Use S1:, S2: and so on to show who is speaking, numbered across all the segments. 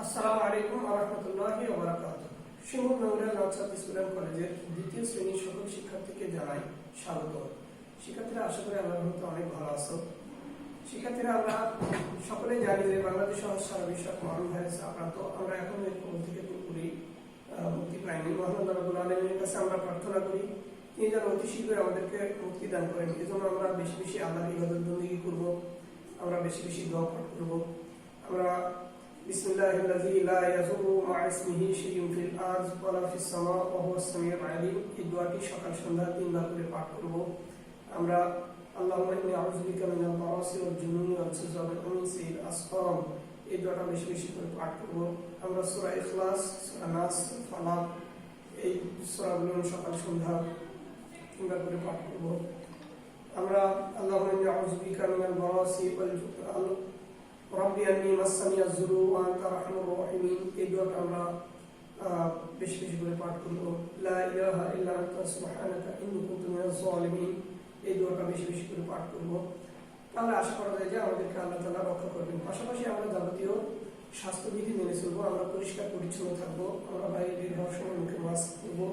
S1: আসসালামু আলাইকুম ওয়া রাহমাতুল্লাহি ওয়া বারাকাতুহু। শিমুল মেমোরিয়াল নওশাদ স্কুল কলেজের দ্বিতীয় শ্রেণীর সকল শিক্ষার্থীকে জানাই স্বাগত। শিক্ষার্থীরা আশা করি আল্লাহর রহমতে অনেক ভালো আছো। শিক্ষার্থীরা আমরা সকলেই জানি যে বাংলাদেশ সহ সারা বিশ্ব করোনা ভাইরাসে আক্রান্ত। আমরা এখন এই করোনা থেকে পুরোপুরি মুক্তি পাইনি। মহান রব্বুল আলামিনের কাছে আমরা প্রার্থনা করি তিনি যেন অতি শীঘ্রই আমাদেরকে মুক্তি দান করেন। এজন্য আমরা বেশি বেশি আল্লাহর ইবাদত বন্দেগী করব, আমরা বেশি বেশি দোয়া পাঠ করব। আমরা বিসমিল্লাহিল্লাযী লা ইয়াযুররু মা ইসমিহি শাইউন ফিল আরদ ওয়ালা ফিস সামা ওয়া হুয়াস সামিউল আলীম, এই দোয়াটি সকাল সন্ধ্যা তিনবার করে পাঠ করব। আমরা আল্লাহুম্মা ইন্নী আউযু বিকা মিনাল মারাসি ওয়াল জুনুনি ওয়াল সুজামি ওয়া মিন সাইয়্যিল আসকাম, এই দোয়াটা বেশি বেশি করে পাঠ করব। আমরা সূরা ইখলাস, সূরা নাস, ফালাক, এই সূরাগুলো সকাল সন্ধ্যা তিনবার করে পাঠ করব। আমরা আল্লাহুম্মা ইন্নী আউযু বিকা মিনাল মারাসি ওয়াল রব্বি আন্নী মাসানিয়াজ যুরু ওয়া আনতা আরহামুর রাহিমিন, এই দোয়াটা আমরা বেশি বেশি করে পাঠ করব। লা ইলাহা ইল্লা আনতা সুবহানাকা ইন্নী কুনতু মিনাজ জালিমিন, এই দোয়াটা বেশি বেশি করে পাঠ করব। তাহলে আশা করা যায় যে আমাদেরকে আল্লাহ তাআলা রক্ষা করবেন। পাশাপাশি আমরা যাবতীয় স্বাস্থ্যবিধি মেনে চলবো, আমরা পরিষ্কার পরিচ্ছন্ন থাকবো, আমরা বাইরে বের হওয়ার সময় মুখে মাস্ক পরবো,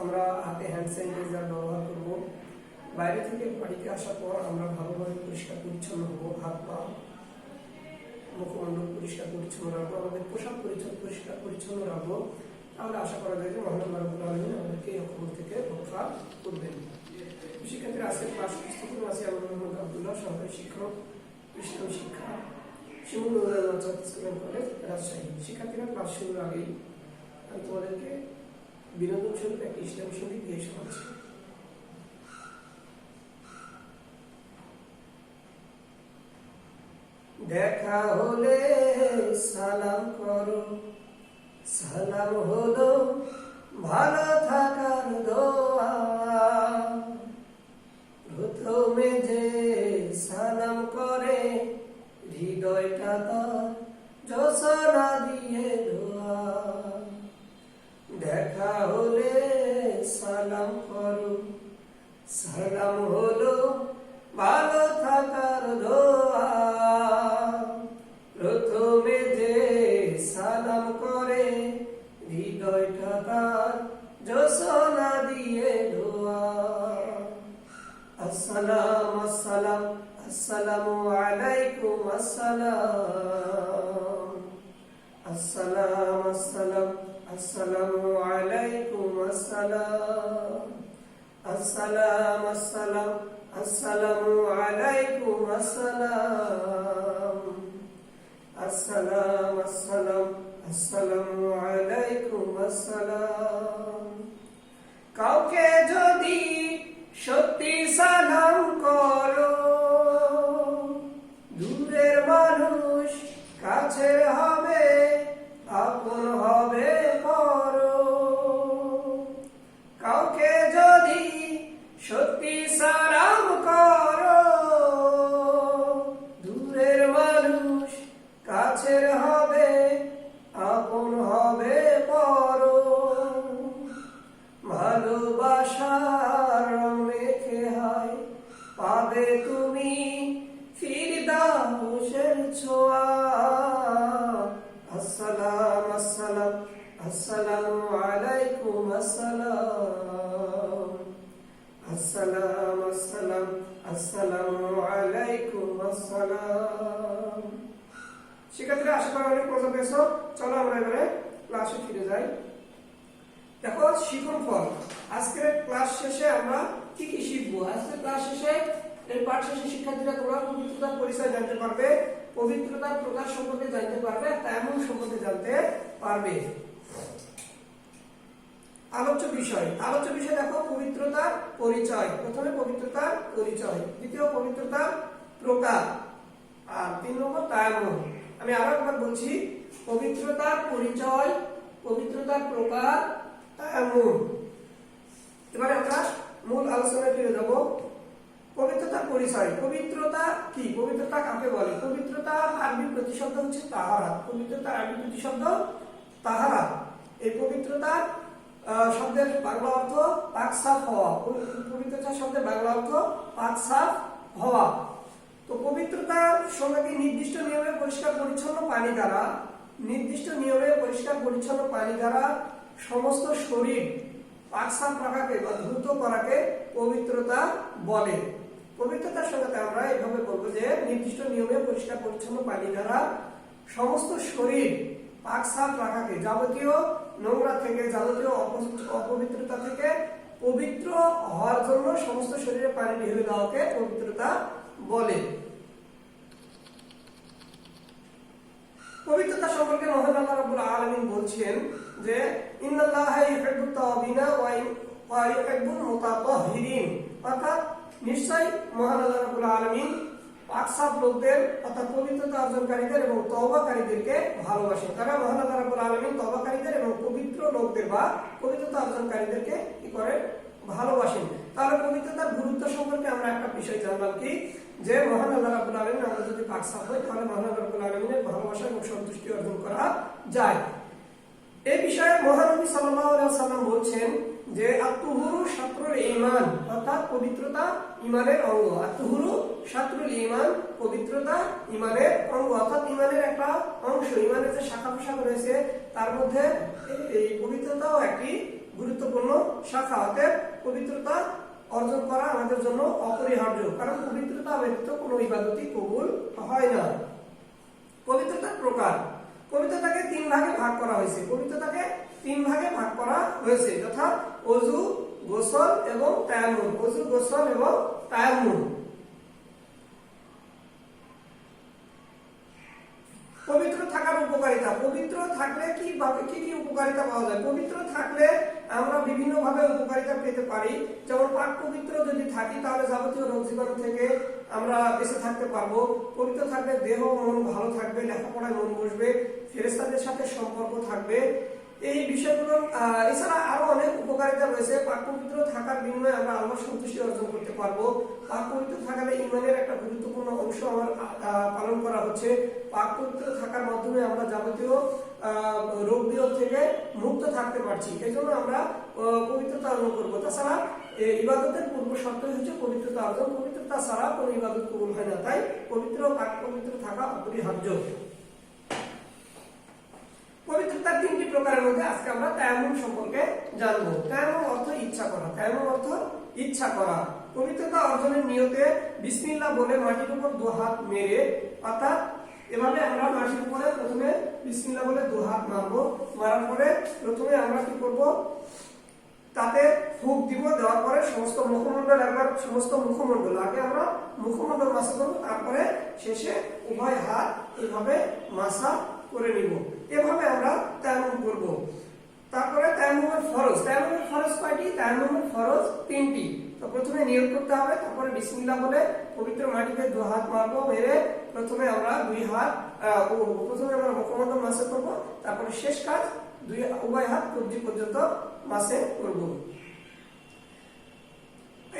S1: আমরা হাতে হ্যান্ড স্যানিটাইজার ব্যবহার করব। বাইরে থেকে বাড়িতে আসার পর আমরা ভালোভাবে পরিষ্কার পরিচ্ছন্ন হবো, হাত পা মুখমণ্ডল পরিষ্কার পরিচ্ছন্ন রাখবো, আমাদের পোশাক পরিচ্ছন্ন পরিষ্কার পরিচ্ছন্ন রাখবো। তাহলে আশা করা যায় যে মহান রব্বুল আলামিন আমাদেরকে এই খবর থেকে রক্ষা করবেন। শিক্ষার্থীরা আজকের ক্লাস পুস্তকের আছে মোহাম্মদ আব্দুল্লাহ, সহকারী শিক্ষক, ইসলামী শিক্ষা, Shimul memorial Naushad school college, Rajshahi. শিক্ষার্থীরা ক্লাস শুরুর আগেই আমি তোমাদেরকে বিনোদন স্বরূপ একটি ইসলামী সঙ্গীত গিয়ে শোনাচ্ছি। দেখা হলে সালাম করো, সালাম হলো ভালো থাকার দোয়া। প্রথমে যে সালাম করে হৃদয়টা তার জোছনা দিয়ে ধোয়া। দেখা হলে সালাম করো, সালাম হলো ভালো থাকার দোয়া। প্রথমে যে সালাম করে হৃদয়টা তার জোছনা দিয়ে ধোয়া। আসসালাম আসসালাম আসসালামু আলাইকুম আসসালাম। আসসালাম আসসালাম আসসালামু আলাইকুম আসসালাম। আসসালাম আসসালাম আসসালামু আলাইকুম আসসালাম। আসসালাম আসসালাম আসসালামু আলাইকুম আসসালাম। কাউকে যদি সত্যি সালাম করো, দূরের মানুষ কাছের হবে, আপন হবে পরো। কাউকে যদি সত্যি সালাম করো, দূরের মানুষ কাছের হবে, আপন হবে পরো। ভালোবাসার রং মেখে হয় পাবে তুমি ফিরদাউসের ছোঁয়া। আসসালাম আসসালাম আসসালামু আলাইকুম আসসালাম। আসসালাম আসসালাম আসসালামু আলাইকুম আসসালাম। শিক্ষার্থীরা আশা করি অনেক মজা পেয়েছো। চলো আমরা এবারে ক্লাসে ফিরে যাই। দেখো শিখন ফল, আজকের ক্লাস শেষে আমরা কি কি শিখবো। আজকের ক্লাস শেষে এই পাঠ শেষে শিক্ষার্থীরা তোমরা পবিত্রতার পরিচয় জানতে পারবে, পবিত্রতার প্রকার সম্পর্কে জানতে পারবে, তায়াম্মুম সম্পর্কে জানতে পারবে। আলোচ্য বিষয় দেখো পবিত্রতার পরিচয়। প্রথমে পবিত্রতার পরিচয়, দ্বিতীয় পবিত্রতার প্রকার, আর 3 নম্বর তায়াম্মুম। আমি আরো একবার বলছি, পবিত্রতার পরিচয়, পবিত্রতার প্রকার, তায়াম্মুম। এবারে আমরা মূল আলোচনায় ফিরে যাব। পবিত্রতার পরিচয়। পবিত্রতা কি? পবিত্রতা কাকে বলে? পবিত্রতার আরবি প্রতিশব্দ হচ্ছে তাহারাত। পবিত্রতার আরবি প্রতিশব্দ তাহারাত। এই পবিত্রতার শব্দের বাংলা অর্থ পাক সাফ হওয়া। পবিত্রতা শব্দের বাংলা অর্থ পাক সাফ হওয়া। তো পবিত্রতার সঙ্গে নির্দিষ্ট নিয়মে পরিষ্কার পরিচ্ছন্ন পানি দ্বারা নির্দিষ্ট নিয়মে পরিষ্কার পরিচ্ছন্ন পানি দ্বারা সমস্ত শরীর পাক সাফ রাখাকে বা ধৌত করাকে পবিত্রতা বলে। পবিত্রতার সঙ্গে আমরা এভাবে বলবো যে নির্দিষ্ট নিয়মে পরিষ্কার পরিচ্ছন্ন পানি দ্বারা সমস্ত শরীর পাক সাফ রাখাকে, যাবতীয় নোংরা থেকে, যাবতীয় অপবিত্রতা থেকে পবিত্র হওয়ার জন্য সমস্ত শরীরে পানি ঢেলে দেওয়াকে পবিত্রতা বলে। পবিত্রতা সম্পর্কে মহান আল্লাহ রাব্বুল আলামিন বলছেন যে ইন্নাল্লাহা ইউহিব্বুত তাওয়াবিনা ওয়া ইউহিব্বুল মুতাতাহহিরিন, অর্থাৎ নিশ্চয়ই মহান আল্লাহ রাব্বুল আলামিন পাক সাফ লোকদের অর্থাৎ পবিত্রতা অর্জনকারীদের এবং তওবাকারীদেরকে ভালোবাসেন। তারা মহান আল্লাহ রাব্বুল আলামিন তওবাকারীদের এবং পবিত্র লোকদের বা পবিত্রতা অর্জনকারীদেরকে কি করে ভালোবাসেন। তাহলে পবিত্রতার গুরুত্ব সম্পর্কে আমরা একটা বিষয় জানলাম কি, যে মহান আল্লাহ রাব্বুল আলামিন আমরা যদি পাক সাফ হই তাহলে মহান আল্লাহ রাব্বুল আলামিনের ভালোবাসা এবং সন্তুষ্টি অর্জন করা যায়। এই বিষয়ে মহানবী সাল্লাল্লাহু আলাইহি ওয়াসাল্লাম বলছেন যে আত-তুহুরু শাতরুল ঈমান, অর্থাৎ পবিত্রতা ঈমানের অঙ্গ। আত-তুহুরু শাতরুল ঈমান, পবিত্রতা ঈমানের অঙ্গ, অর্থাৎ ঈমানের একটা অংশ। ঈমানের যে শাখা প্রশাখা রয়েছে তার মধ্যে এই পবিত্রতাও একটি গুরুত্বপূর্ণ শাখা। অতএব পবিত্রতা অর্জন করা আমাদের জন্য অপরিহার্য, কারণ পবিত্রতা ব্যতীত কোনো ইবাদতই কবুল হয় না। পবিত্রতার প্রকার, পবিত্রতাকে তিন ভাগে ভাগ করা হয়েছে। পবিত্রতাকে তিন ভাগে ভাগ করা হয়েছে, যথা ওযু, গোসল এবং তায়াম্মুম। ওযু, গোসল এবং তায়াম্মুম। পবিত্র থাকার উপকারিতা, পবিত্র থাকলে কি কি উপকারিতা পাওয়া যায়? পবিত্র থাকলে আমরা বিভিন্ন ভাবে উপকারিতা পেতে পারি। যেমন পাক পবিত্র যদি থাকি তাহলে যাবতীয় রোগ জীবাণু থেকে আমরা বেঁচে থাকতে পারবো। পবিত্র থাকলে দেহ মন ভালো থাকবে, লেখাপড়ায় মন বসবে, ফেরেশতাদের সাথে সম্পর্ক থাকবে। এই বিষয়গুলো এছাড়া আরো অনেক উপকারিতা রয়েছে। পাক পবিত্র থাকার বিনিময়ে আমরা আল্লাহর সন্তুষ্টি অর্জন করতে পারবো। পাক পবিত্র থাকালে ঈমানের একটা গুরুত্বপূর্ণ অংশ আমার পালন করা হচ্ছে। পাক পবিত্র থাকার মাধ্যমে আমরা যাবতীয় রোগ বিরোধ থেকে মুক্ত থাকতে পারছি। এই জন্য আমরা পবিত্রতা অর্জন করবো। তাছাড়া ইবাদতের পূর্ব শর্ত হচ্ছে পবিত্রতা অর্জন। পবিত্রতা ছাড়া কোনো ইবাদত কবুল হয় না, তাই পবিত্র পাক পবিত্র থাকা অপরিহার্য। পবিত্রতার তিনটি প্রকারের মধ্যে আজকে আমরা তায়াম্মুম সম্পর্কে জানবো। তায়াম্মুম অর্থ ইচ্ছা করা। তায়াম্মুম অর্থ ইচ্ছা করা। পবিত্রতা অর্জনের নিয়তে বিসমিল্লাহ বলে মাটির উপর দু হাত মেরে, অর্থাৎ এভাবে আমরা মাটির উপরে প্রথমে বিসমিল্লাহ বলে দু হাত মারবো। মারার পরে প্রথমে আমরা কি করব, তাতে ফুঁক দিব। দেওয়ার পরে সমস্ত মুখমণ্ডল আগে আমরা মুখমণ্ডল মাসা করবো, তারপরে শেষে উভয় হাত এইভাবে মাসা করে নিব। এভাবে আমরা তায়াম্মুম করব। তারপরে তায়াম্মুমের ফরজ কয়টি? তায়াম্মুমের ফরজ তিনটি। তো প্রথমে নিয়ত করতে হবে, তারপরে বিসমিল্লাহ বলে পবিত্র মাটিতে দু হাত মারবো। মেরে প্রথমে আমরা প্রথমে আমরা মুখমণ্ডল মাসা করব, তারপরে শেষ কাজ উভয় হাত কবজি পর্যন্ত মাসে করব।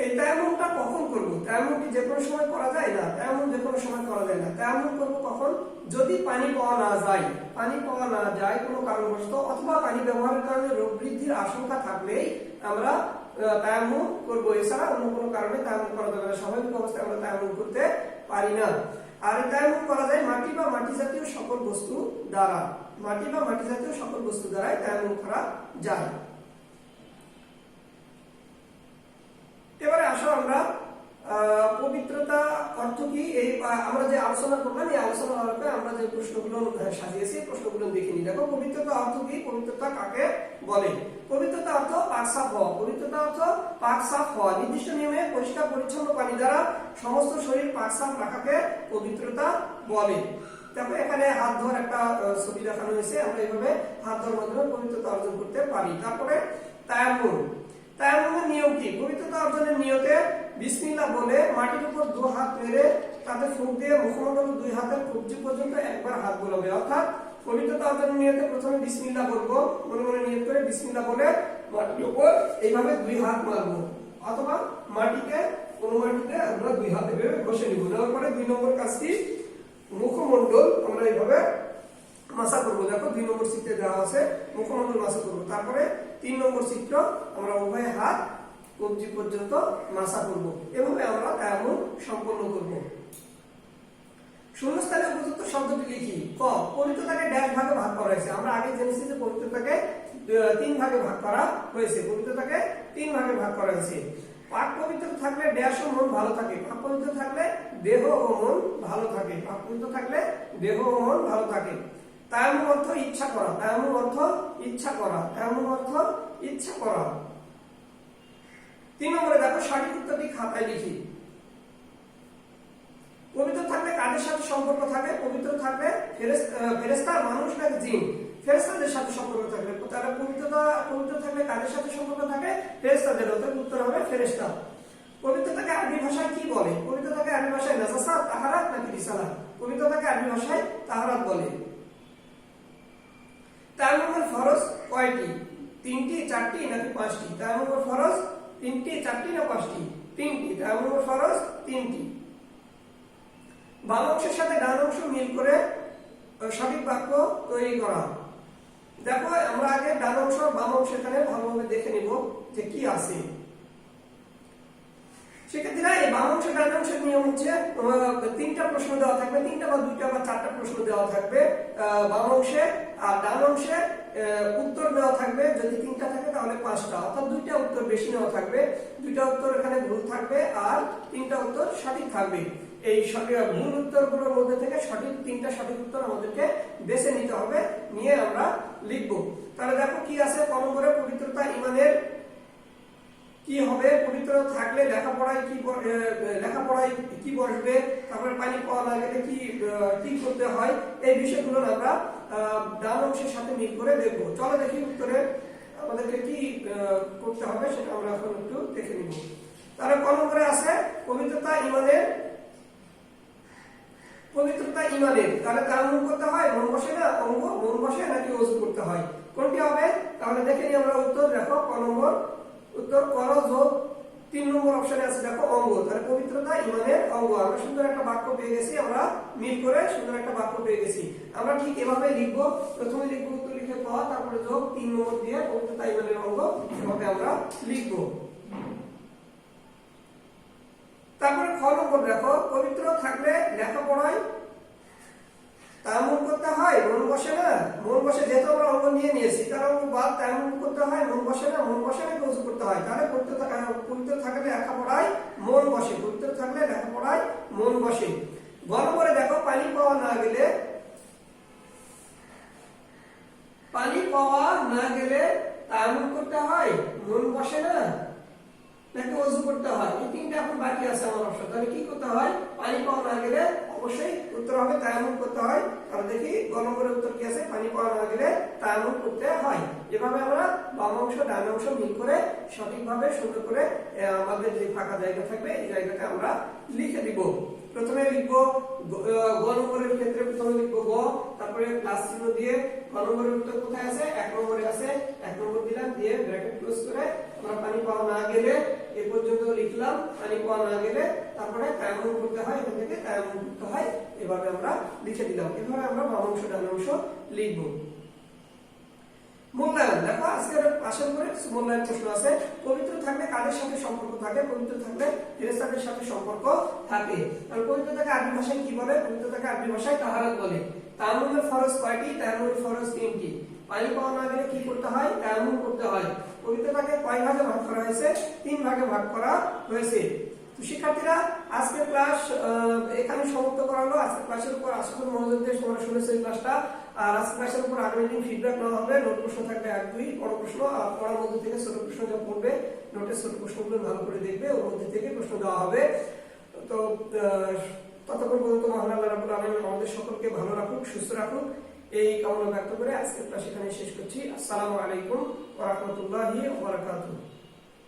S1: এই তায়াম্মুমটা কখন করব? তায়াম্মুম কি যে কোনো সময় করা যায়? না, তায়াম্মুম যে কোনো সময় করা যায় না। তায়াম্মুম করব কখন? যদি পানি পাওয়া না যায় কোনো কারণবশত, অথবা পানি ব্যবহারের কারণে রোগ বৃদ্ধির আশঙ্কা থাকলেই আমরা তায়াম্মুম করব। এছাড়া অন্য কোনো কারণে তায়াম্মুম করা যাবে না। স্বাভাবিক অবস্থায় আমরা তায়াম্মুম করতে পারি না। আর এই তায়াম্মুম করা যায় মাটি বা মাটি জাতীয় সকল বস্তু দ্বারা। মাটি বা মাটি জাতীয় সকল বস্তু দ্বারাই তায়াম্মুম করা যায়। এবারে আসো আমরা পবিত্রতা অর্থ কি এই আমরা যে আলোচনা করলাম, এই আলোচনার আলোকে আমরা যে প্রশ্নগুলো সাজিয়েছি প্রশ্নগুলো দেখে নিই। দেখো, পবিত্রতা অর্থ কি? পবিত্রতা কাকে বলে? পবিত্রতা অর্থ পাক সাফ হওয়া। পবিত্রতা অর্থ পাক সাফ হওয়া। নির্দিষ্ট নিয়মে পরিষ্কার পরিচ্ছন্ন পানি দ্বারা সমস্ত শরীর পাক সাফ রাখাকে পবিত্রতা বলে। তারপরে এখানে হাত ধোয়ার একটা ছবি দেখানো হয়েছে। আমরা এইভাবে হাত ধোয়ার মাধ্যমে পবিত্রতা অর্জন করতে পারি। তারপরে তায়াম্মুম। তায়াম্মুমের নিয়ম কি? পবিত্রতা অর্জনের নিয়তে বিসমিল্লাহ বলে মাটির উপর দু হাত মেরে তাতে ফুঁক দিয়ে মুখমণ্ডল দুই হাতের কবজি পর্যন্ত একবার হাত বোলাবে। অর্থাৎ পবিত্রতা অর্জনের নিয়তে প্রথমে বিসমিল্লাহ বলবো, মনে মনে নিয়ত করে বিসমিল্লাহ বলে মাটির উপর এইভাবে দুই হাত মারবো, অথবা কোনো মাটিতে আমরা দুই হাত এভাবে বসে নিব। নেওয়ার পরে 2 নম্বর কাজটি মুখমণ্ডল আমরা এইভাবে মাসা করবো। দেখো 2 নম্বর চিত্রে দেওয়া আছে মুখমণ্ডল মাসা করবো। তারপরে 3 নম্বর চিত্র আমরা উভয় হাত কবজি পর্যন্ত মাসা করব। এভাবে আমরা তায়াম্মুম সম্পন্ন করব। শূন্যস্থানে উপযুক্ত শব্দটি লিখি। ক, পবিত্রতাকে ড্যাশ ভাগে ভাগ করা হয়েছে। আমরা আগে জেনেছি যে পবিত্রতাকে 3 ভাগে ভাগ করা হয়েছে, পবিত্রতাকে 3 ভাগে ভাগ করা হয়েছে। পাক পবিত্র থাকলে দেহ ও মন ভালো থাকে, পাক পবিত্র থাকলে দেহ ও মন ভালো থাকে, পাক পবিত্র থাকলে দেহ ও মন ভালো থাকে। তায়াম্মুম অর্থ ইচ্ছা করা, তায়াম্মুম অর্থ ইচ্ছা করা, তায়াম্মুম অর্থ ইচ্ছা করা। 3 নম্বরে দেখো সঠিক উত্তরটি খাতায় লিখি। পবিত্র থাকলে কাদের সাথে সম্পর্ক থাকে? পবিত্র থাকলে ফেরেশতা, মানুষ নাকি জিন? ফেরেশতাদের সাথে সম্পর্ক থাকলে। তাহলে পবিত্র থাকলে কাদের সাথে সম্পর্ক থাকে? ফেরেশতাদের। অতএব উত্তর হবে ফেরেশতা। পবিত্রতাকে আরবি ভাষায় কি বলে? পবিত্রতাকে আরবি ভাষায় নাজাসাত, তাহারাত নাকি রিসালাত? পবিত্রতাকে আরবি ভাষায় তাহারাত বলে। তায়াম্মুমের ফরজ কয়টি? 3টি, 4টি নাকি 5টি? তায়াম্মুমের ফরজ 3টি, 4টি না 5টি? 3টি। তায়াম্মুমের ফরজ 3টি। বাম অংশের সাথে ডান অংশ মিল করে সঠিক বাক্য তৈরি করা। দেখো আমরা আগে ডান অংশ বাম অংশ এখানে ভালোভাবে দেখে নিব যে কি আছে। সেক্ষেত্রে এই বাম অংশ ডান অংশের নিয়ম হচ্ছে 3টা প্রশ্ন দেওয়া থাকবে, 3টা বা 2টা বা 4টা প্রশ্ন দেওয়া থাকবে বাম অংশে, আর ডান অংশে উত্তর দেওয়া থাকবে। যদি 3টা থাকে তাহলে 5টা, অর্থাৎ 2টা উত্তর বেশি নেওয়া থাকবে, 2টা উত্তর এখানে ভুল থাকবে আর 3টা উত্তর সঠিক থাকবে। এই ভুল উত্তরগুলোর মধ্যে থেকে সঠিক 3টা সঠিক উত্তর আমাদেরকে বেছে নিতে হবে, নিয়ে আমরা লিখব। তাহলে দেখো কি আছে। ক নম্বরে পবিত্রতা ঈমানের কি হবে? পবিত্র থাকলে লেখাপড়ায় কি বসবে, তারপরে পানি পাওয়া না গেলে কি করতে হয়, এই বিষয়গুলো আমরা ডান অংশের সাথে মিল করে দেখব। চলো দেখি উত্তরে আমাদেরকে কি করতে হবে সেটা আমরা এখন একটু দেখে নিব। তাহলে ক নম্বরে আছে পবিত্রতা ঈমানের, পবিত্রতা ঈমানের। তাহলে তায়াম্মুম করতে হয়, মন বসে না অঙ্গ, মন বসে নাকি ওযু করতে হয়? কোনটি হবে? তাহলে দেখে নিই আমরা উত্তর। দেখো ক নম্বর উত্তর কর যোগ 3 নম্বর অপশনে আছে দেখো অঙ্গ। তাহলে পবিত্রতা ঈমানের অঙ্গ। আমরা সুন্দর একটা বাক্য পেয়ে গেছি, আমরা মিল করে সুন্দর একটা বাক্য পেয়ে গেছি। আমরা ঠিক এভাবে লিখবো, প্রথমে লিখবো উত্তর লিখে ক, তারপরে যোগ 3 নম্বর দিয়ে পবিত্রতা ঈমানের অঙ্গ, এভাবে আমরা লিখবো। তারপরে খ নম্বর দেখো পবিত্র থাকলে লেখাপড়ায় তায়াম্মুম করতে হয়, মন বসে না? মন বসে, যেহেতু আমরা অঙ্গ নিয়ে নিয়েছি তার অঙ্গ বাদ, তায়াম্মুম করতে হয়, মন বসে না? মন বসে নাকি ওযু করতে হয়? তাহলে পবিত্র থাকলে লেখাপড়ায় মন বসে, পবিত্র থাকলে লেখাপড়ায় মন বসে। গ নম্বরে দেখো পানি পাওয়া না গেলে তায়াম্মুম করতে হয়, মন বসে না নাকি ওযু করতে হয়? এই 3টা এখন বাকি আছে আমার অপশন। তাহলে কি করতে হয়? পানি পাওয়া না গেলে অবশ্যই উত্তর হবে তায়াম্মুম করতে হয়। তাহলে দেখি গ নম্বরের উত্তর কি আছে? পানি পাওয়া না গেলে তায়াম্মুম করতে হয়। এভাবে আমরা বাম অংশ ডান অংশ মিল করে সঠিকভাবে সুন্দর করে আমাদের যে ফাঁকা জায়গা থাকবে এই জায়গাটা আমরা লিখে দিব। প্রথমে লিখবো গ নম্বরের ক্ষেত্রে প্রথমে লিখবো গ, তারপরে প্লাস চিহ্ন দিয়ে গ নম্বরের উত্তর কোথায় আছে? 1 নম্বরে আছে, 1 নম্বর দিলাম, দিয়ে ব্র্যাকেট ক্লোজ করে আমরা পানি পাওয়া না গেলে এই পর্যন্ত লিখলাম, পানি পাওয়া না গেলে তারপরে তায়াম্মুম করতে হয়, এখান থেকে তায়াম্মুম করতে হয়, এভাবে আমরা লিখে দিলাম। এভাবে আমরা বাম অংশ ডান অংশ লিখবো। মূল্যায়ন দেখো আজকের পাশের উপরে মূল্যায়ন প্রশ্ন আছে। পবিত্র থাকলে কাদের সাথে সম্পর্ক থাকে? পবিত্র থাকলে ফেরেশতাদের সাথে সম্পর্ক থাকে। আর পবিত্রতাকে আরবি ভাষায় কি বলে? পবিত্রতাকে আরবি ভাষায় তাহারাত বলে। তায়াম্মুমের ফরজ কয়টি? তায়াম্মুমের ফরজ 3টি। পানি পাওয়া না গেলে কি করতে হয়? তায়াম্মুম করতে হয়। পবিত্রতাকে কয় ভাগে ভাগ করা হয়েছে? 3 ভাগে ভাগ করা হয়েছে। তো শিক্ষার্থীরা আজকের ক্লাস এখানে সমাপ্ত করা হলো। আজকের ক্লাসের উপর আশা করি মনোযোগ দিয়ে তোমরা শুনেছো এই ক্লাসটা। আর আজকের ক্লাসের উপর আগামী দিন ফিডব্যাক নেওয়া হবে। নোট প্রশ্ন থাকবে 1-2, বড় প্রশ্ন আর পড়ার মধ্যে থেকে ছোট প্রশ্ন যা পড়বে, নোটের ছোট প্রশ্নগুলো ভালো করে দেখবে, ওর মধ্যে থেকে প্রশ্ন দেওয়া হবে। তো ততক্ষণ পর্যন্ত মহান আল্লাহ রাব্বুল আলামিন আমাদের সকলকে ভালো রাখুক, সুস্থ রাখুক, এই কামনা ব্যক্ত করে আজকের ক্লাস এখানে শেষ করছি। আসসালামু আলাইকুম ওয়া রাহমাতুল্লাহি ওয়া বারাকাতুহু।